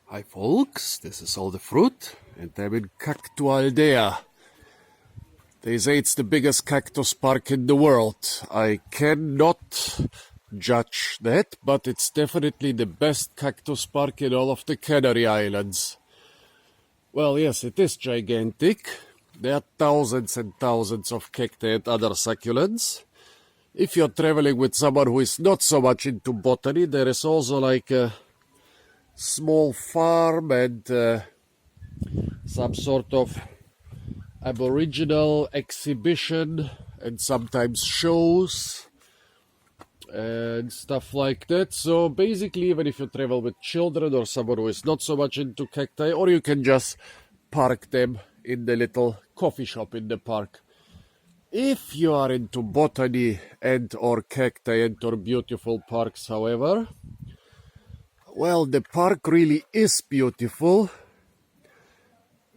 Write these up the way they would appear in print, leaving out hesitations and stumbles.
Hi folks, this is all the fruit and I'm in Cactualdea. They say it's the biggest cactus park in the world. I cannot judge that, but it's definitely the best cactus park in all of the Canary Islands. Well, yes, it is gigantic. There are thousands and thousands of cacti and other succulents. If you're traveling with someone who is not so much into botany, there is also like a small farm and some sort of aboriginal exhibition and sometimes shows and stuff like that. So basically, even if you travel with children or someone who is not so much into cacti, or you can just park them in the little coffee shop in the park. If you are into botany and or cacti and or beautiful parks, however, well, the park really is beautiful.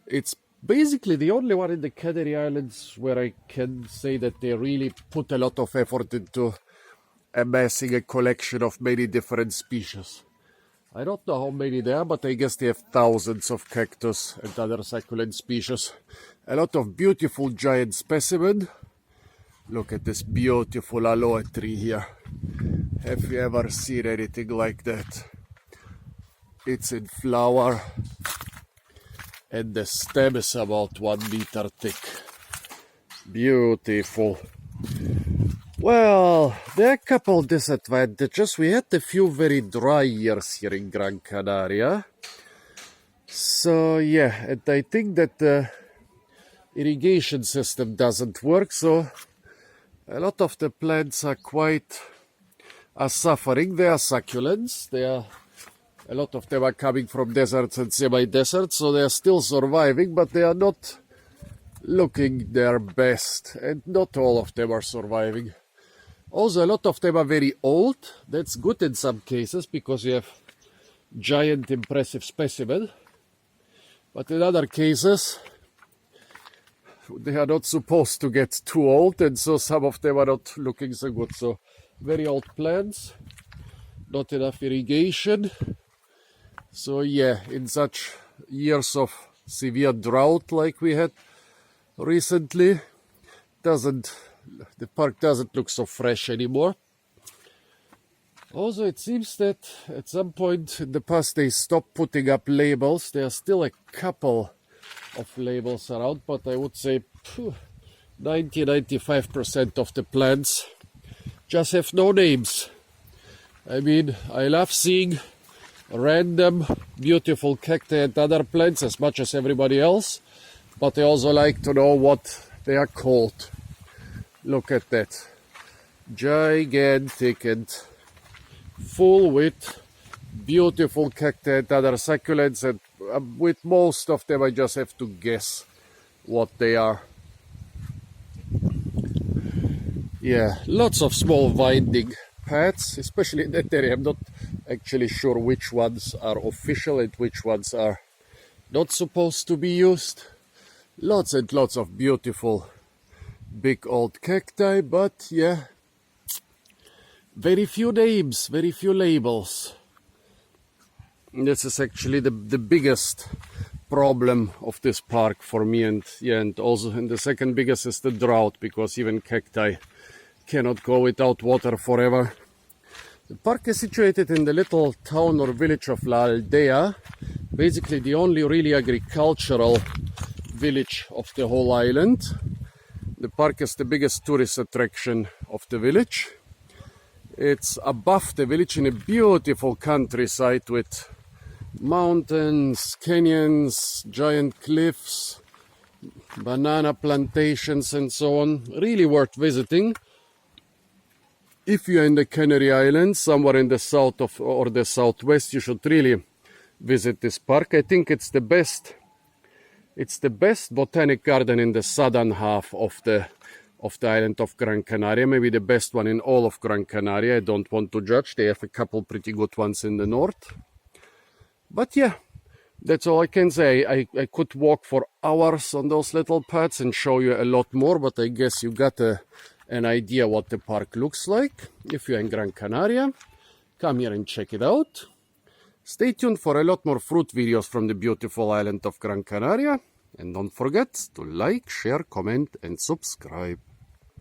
It's basically the only one in the Canary Islands where I can say that they really put a lot of effort into amassing a collection of many different species. I don't know how many there are, but I guess they have thousands of cactus and other succulent species. A lot of beautiful giant specimens. Look at this beautiful aloe tree here. Have you ever seen anything like that? It's in flower and the stem is about 1 meter thick. Beautiful. Well, there are a couple disadvantages. We had a few very dry years here in Gran Canaria. So yeah, and I think that the irrigation system doesn't work, so a lot of the plants are suffering. They are succulents. A lot of them are coming from deserts and semi-deserts, so they are still surviving, but they are not looking their best, and not all of them are surviving. Also, a lot of them are very old. That's good in some cases, because you have giant, impressive specimen. But in other cases, they are not supposed to get too old, and so some of them are not looking so good. So, very old plants, not enough irrigation. So yeah, in such years of severe drought like we had recently, the park doesn't look so fresh anymore. Also, it seems that at some point in the past they stopped putting up labels. There are still a couple of labels around, but I would say 90-95% of the plants just have no names. I mean, I love seeing random beautiful cacti and other plants as much as everybody else, but I also like to know what they are called. Look at that. Gigantic and full with beautiful cacti and other succulents, and with most of them I just have to guess what they are. Yeah, lots of small winding paths, especially in that area. I'm not actually sure which ones are official and which ones are not supposed to be used. Lots and lots of beautiful big old cacti, but yeah, very few names, very few labels. This is actually the biggest problem of this park for me, and the second biggest is the drought, because even cacti cannot go without water forever. The park is situated in the little town or village of La Aldea, basically the only really agricultural village of the whole island. The park is the biggest tourist attraction of the village. It's above the village in a beautiful countryside with mountains, canyons, giant cliffs, banana plantations and so on. Really worth visiting. If you're in the Canary Islands, somewhere in the south or the southwest, you should really visit this park. I think it's the best botanic garden in the southern half of the island of Gran Canaria. Maybe the best one in all of Gran Canaria. I don't want to judge. They have a couple pretty good ones in the north. But yeah, that's all I can say. I could walk for hours on those little paths and show you a lot more, but I guess you got an idea what the park looks like. If you're in Gran Canaria, come here and check it out. Stay tuned for a lot more fruit videos from the beautiful island of Gran Canaria. And don't forget to like, share, comment and subscribe.